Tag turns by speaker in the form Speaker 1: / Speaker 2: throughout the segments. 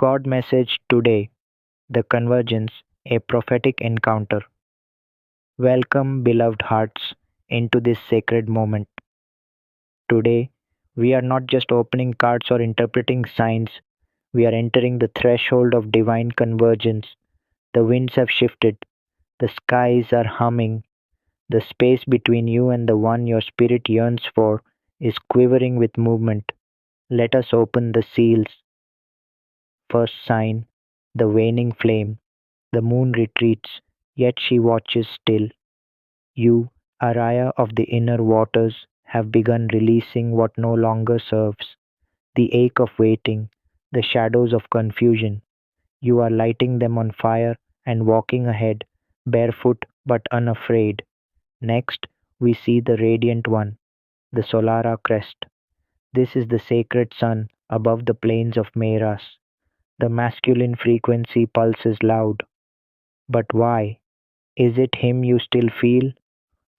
Speaker 1: God message today, the convergence, a prophetic encounter. Welcome, beloved hearts, into this sacred moment. Today, we are not just opening cards or interpreting signs, we are entering the threshold of divine convergence. The winds have shifted, the skies are humming, the space between you and the one your spirit yearns for is quivering with movement. Let us open the seals. First sign, the waning flame. The moon retreats, yet she watches still. You, Araya of the inner waters, have begun releasing what no longer serves. The ache of waiting, the shadows of confusion. You are lighting them on fire and walking ahead, barefoot but unafraid. Next, we see the radiant one, the Solara crest. This is the sacred sun above the plains of Meras. The masculine frequency pulses loud. But why? Is it him you still feel?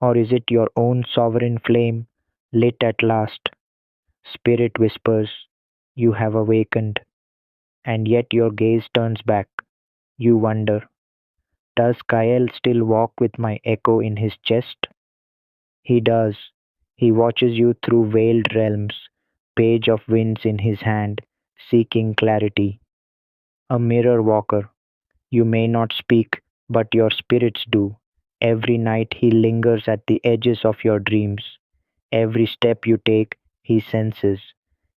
Speaker 1: Or is it your own sovereign flame lit at last? Spirit whispers, you have awakened, and yet your gaze turns back. You wonder, does Kyle still walk with my echo in his chest? He does. He watches you through veiled realms, page of winds in his hand, seeking clarity. A mirror walker. You may not speak, but your spirits do. Every night he lingers at the edges of your dreams. Every step you take, he senses.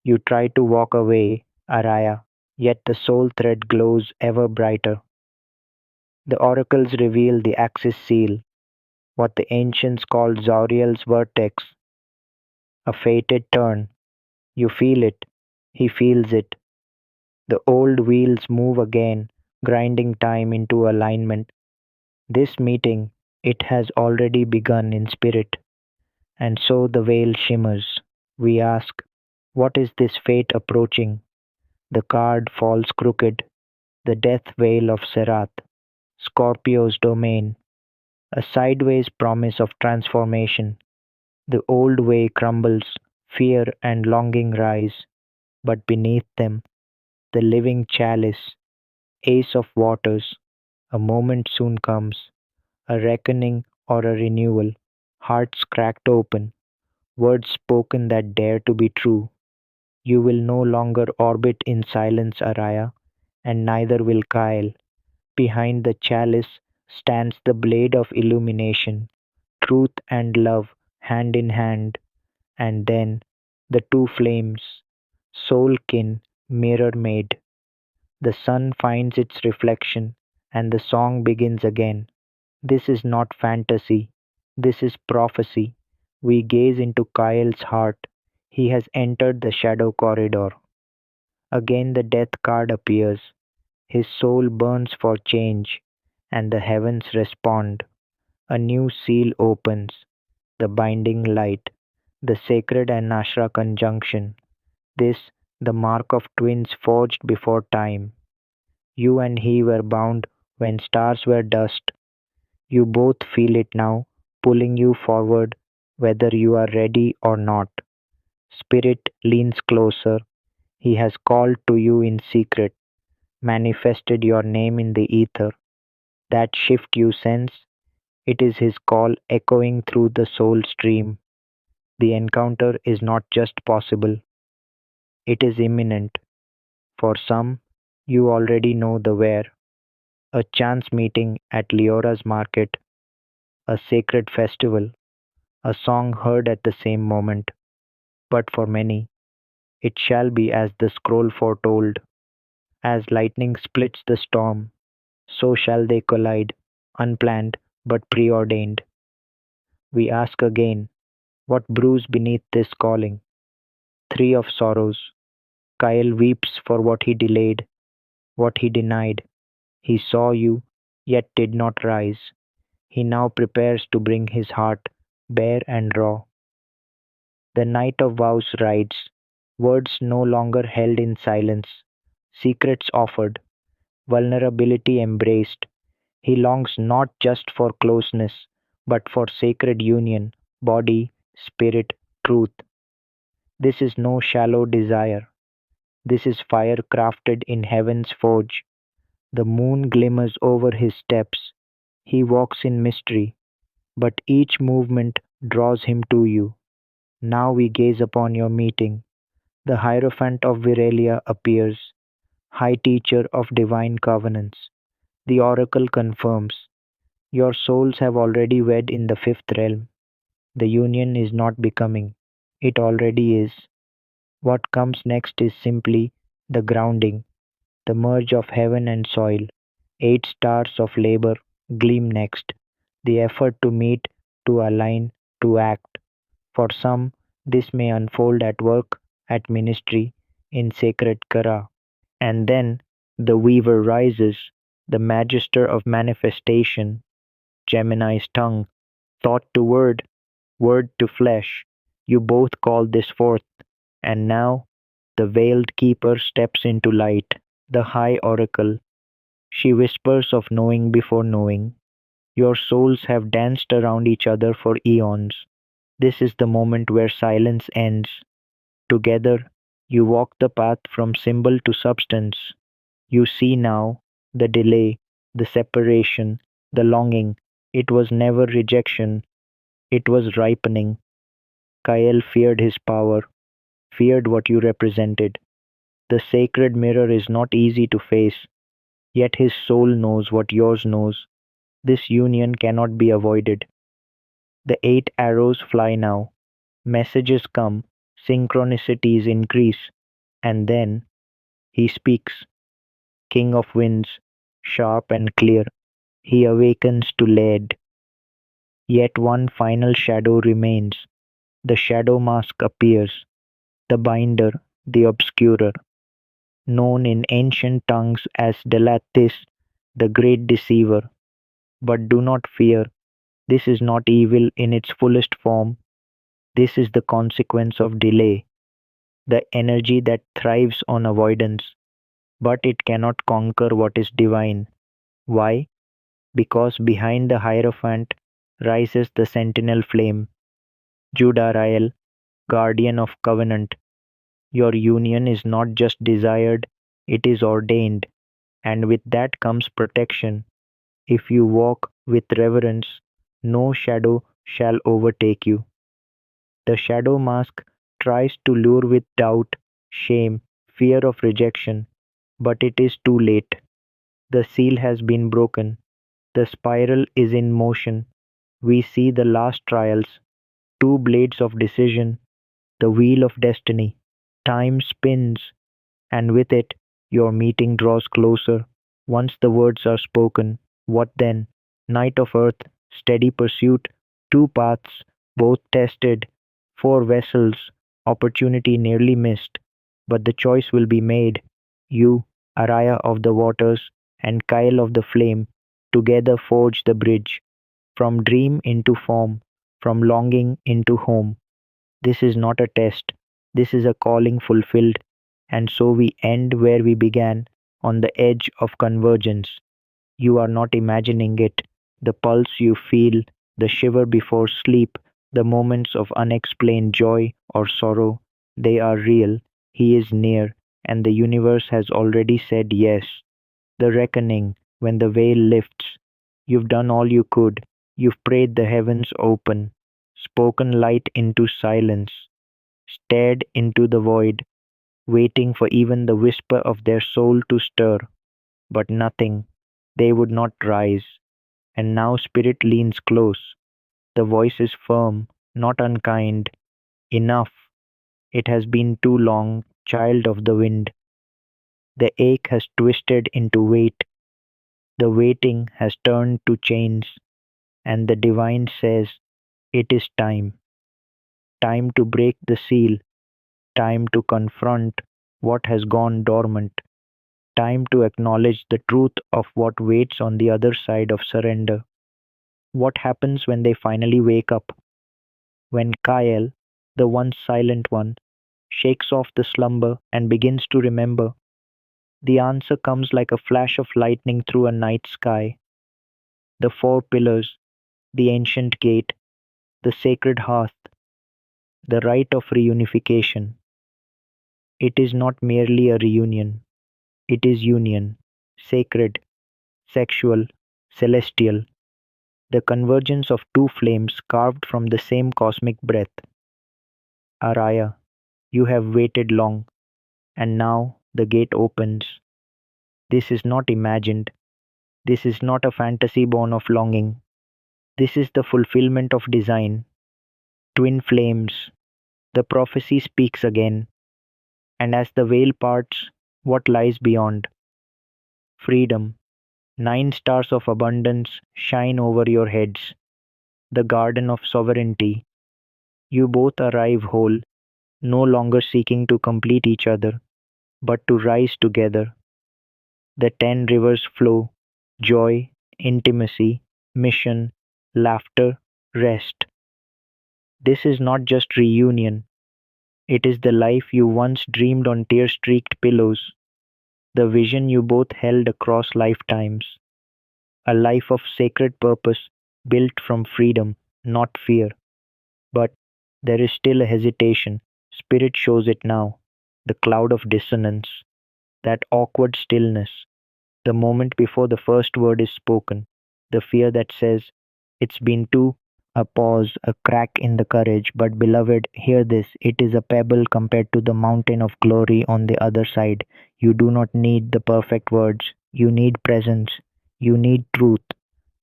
Speaker 1: You try to walk away, Araya, yet the soul thread glows ever brighter. The oracles reveal the axis seal, what the ancients called Zoriel's vertex, a fated turn. You feel it, he feels it. The old wheels move again, grinding time into alignment. This meeting, it has already begun in spirit, and so the veil shimmers. We ask, what is this fate approaching? The card falls crooked, the death veil of Serath, Scorpio's domain, a sideways promise of transformation. The old way crumbles, fear and longing rise, but beneath them, the living chalice, ace of waters, a moment soon comes, a reckoning or a renewal, hearts cracked open, words spoken that dare to be true. You will no longer orbit in silence, Araya, and neither will Kyle. Behind the chalice stands the blade of illumination, truth and love hand in hand, and then the two flames, soul kin, mirror made. The sun finds its reflection, and the song begins again. This is not fantasy, this is prophecy. We gaze into Kyle's heart. He has entered the shadow corridor. Again the death card appears. His soul burns for change, and the heavens respond. A new seal opens, the binding light, the sacred and Nashra conjunction. This, the mark of twins forged before time. You and he were bound when stars were dust. You both feel it now, pulling you forward, whether you are ready or not. Spirit leans closer. He has called to you in secret, manifested your name in the ether. That shift you sense, it is his call echoing through the soul stream. The encounter is not just possible, it is imminent. For some, you already know the where. A chance meeting at Leora's market, a sacred festival, a song heard at the same moment. But for many, it shall be as the scroll foretold. As lightning splits the storm, so shall they collide, unplanned but preordained. We ask again, what brews beneath this calling? Three of sorrows. Kyle weeps for what he delayed, what he denied. He saw you, yet did not rise. He now prepares to bring his heart bare and raw. The night of vows rides, words no longer held in silence, secrets offered, vulnerability embraced. He longs not just for closeness, but for sacred union, body, spirit, truth. This is no shallow desire. This is fire crafted in heaven's forge. The moon glimmers over his steps. He walks in mystery, but each movement draws him to you. Now we gaze upon your meeting. The Hierophant of Viralia appears, High Teacher of Divine Covenants. The oracle confirms, your souls have already wed in the fifth realm. The union is not becoming, it already is. What comes next is simply the grounding, the merge of heaven and soil. 8 stars of labor gleam next, the effort to meet, to align, to act. For some, this may unfold at work, at ministry, in sacred kara. And then the weaver rises, the magister of manifestation, Gemini's tongue, thought to word, word to flesh. You both call this forth, and now the veiled keeper steps into light, the high oracle. She whispers of knowing before knowing. Your souls have danced around each other for eons. This is the moment where silence ends. Together, you walk the path from symbol to substance. You see now the delay, the separation, the longing. It was never rejection, it was ripening. Kael feared his power, feared what you represented. The sacred mirror is not easy to face, yet his soul knows what yours knows. This union cannot be avoided. The 8 arrows fly now. Messages come, synchronicities increase, and then he speaks, King of winds, sharp and clear. He awakens to lead. Yet one final shadow remains. The shadow mask appears, the binder, the obscurer, known in ancient tongues as Delatis, the great deceiver. But do not fear, this is not evil in its fullest form. This is the consequence of delay, the energy that thrives on avoidance, but it cannot conquer what is divine. Why? Because behind the Hierophant rises the sentinel flame, Judarael, guardian of covenant. Your union is not just desired, it is ordained, and with that comes protection. If you walk with reverence, no shadow shall overtake you. The shadow mask tries to lure with doubt, shame, fear of rejection, but it is too late. The seal has been broken. The spiral is in motion. We see the last trials, 2 blades of decision, the wheel of destiny. Time spins, and with it, your meeting draws closer. Once the words are spoken, what then? Night of earth, steady pursuit, 2 paths, both tested, 4 vessels, opportunity nearly missed. But the choice will be made. You, Araya of the waters, and Kyle of the flame, together forge the bridge, from dream into form, from longing into home. This is not a test, this is a calling fulfilled, and so we end where we began, on the edge of convergence. You are not imagining it. The pulse you feel, the shiver before sleep, the moments of unexplained joy or sorrow, they are real. He is near, and the universe has already said yes. The reckoning, when the veil lifts. You've done all you could. You've prayed the heavens open, spoken light into silence, stared into the void, waiting for even the whisper of their soul to stir. But nothing. They would not rise. And now Spirit leans close. The voice is firm, not unkind. Enough. It has been too long, child of the wind. The ache has twisted into weight. The waiting has turned to chains. And the divine says, it is time. Time to break the seal. Time to confront what has gone dormant. Time to acknowledge the truth of what waits on the other side of surrender. What happens when they finally wake up? When Kyle, the once silent one, shakes off the slumber and begins to remember, the answer comes like a flash of lightning through a night sky. The 4 pillars, the ancient gate, the sacred hearth, the rite of reunification. It is not merely a reunion, it is union, sacred, sexual, celestial, the convergence of two flames carved from the same cosmic breath. Araya, you have waited long, and now the gate opens. This is not imagined. This is not a fantasy born of longing. This is the fulfillment of design. Twin flames. The prophecy speaks again, and as the veil parts, what lies beyond? Freedom. Nine stars of abundance shine over your heads, the garden of sovereignty. You both arrive whole, no longer seeking to complete each other, but to rise together. The 10 rivers flow joy, intimacy, mission, laughter, rest. This is not just reunion, it is the life you once dreamed on tear streaked pillows, the vision you both held across lifetimes, a life of sacred purpose built from freedom, not fear. But there is still a hesitation. Spirit shows it now. The cloud of dissonance, that awkward stillness, the moment before the first word is spoken, the fear that says, it's been too, a pause, a crack in the courage. But beloved, hear this, it is a pebble compared to the mountain of glory on the other side. You do not need the perfect words, you need presence, you need truth.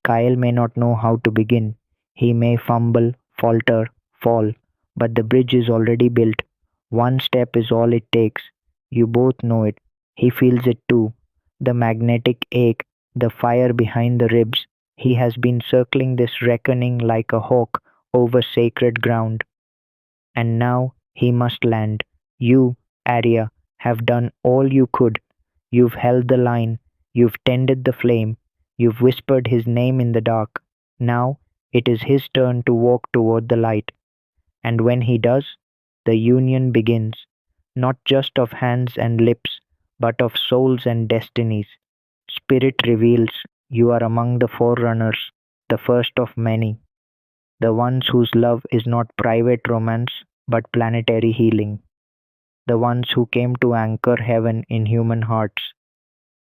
Speaker 1: Kyle may not know how to begin. He may fumble, falter, fall, but the bridge is already built. One step is all it takes. You both know it. He feels it too. The magnetic ache, the fire behind the ribs. He has been circling this reckoning like a hawk over sacred ground. And now he must land. You, Arya, have done all you could. You've held the line, you've tended the flame, you've whispered his name in the dark. Now it is his turn to walk toward the light. And when he does, the union begins, not just of hands and lips, but of souls and destinies. Spirit reveals you are among the forerunners, the first of many, the ones whose love is not private romance, but planetary healing, the ones who came to anchor heaven in human hearts.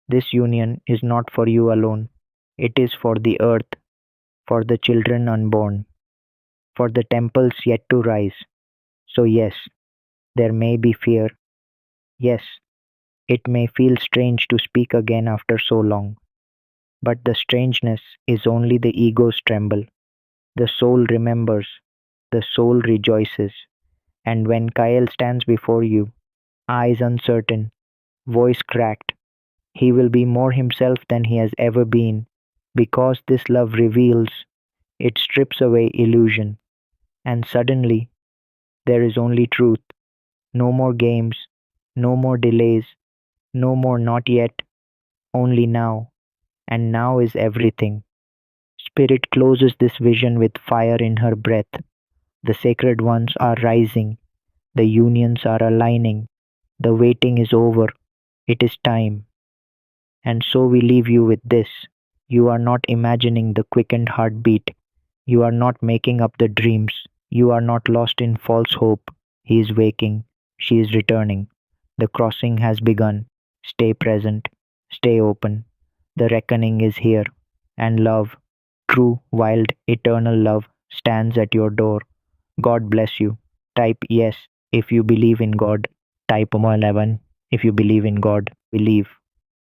Speaker 1: This union is not for you alone. It is for the earth, for the children unborn, for the temples yet to rise. So, yes, there may be fear. Yes, it may feel strange to speak again after so long. But the strangeness is only the ego's tremble. The soul remembers, the soul rejoices. And when Kyle stands before you, eyes uncertain, voice cracked, he will be more himself than he has ever been, because this love reveals, it strips away illusion, and suddenly there is only truth. No more games, no more delays, no more not yet, only now, and now is everything. Spirit closes this vision with fire in her breath. The sacred ones are rising, the unions are aligning, the waiting is over, it is time. And so we leave you with this. You are not imagining the quickened heartbeat. You are not making up the dreams. You are not lost in false hope. He is waking. She is returning. The crossing has begun. Stay present. Stay open. The reckoning is here. And love, true, wild, eternal love, stands at your door. God bless you. Type yes if you believe in God. Type 11 if you believe in God. Believe.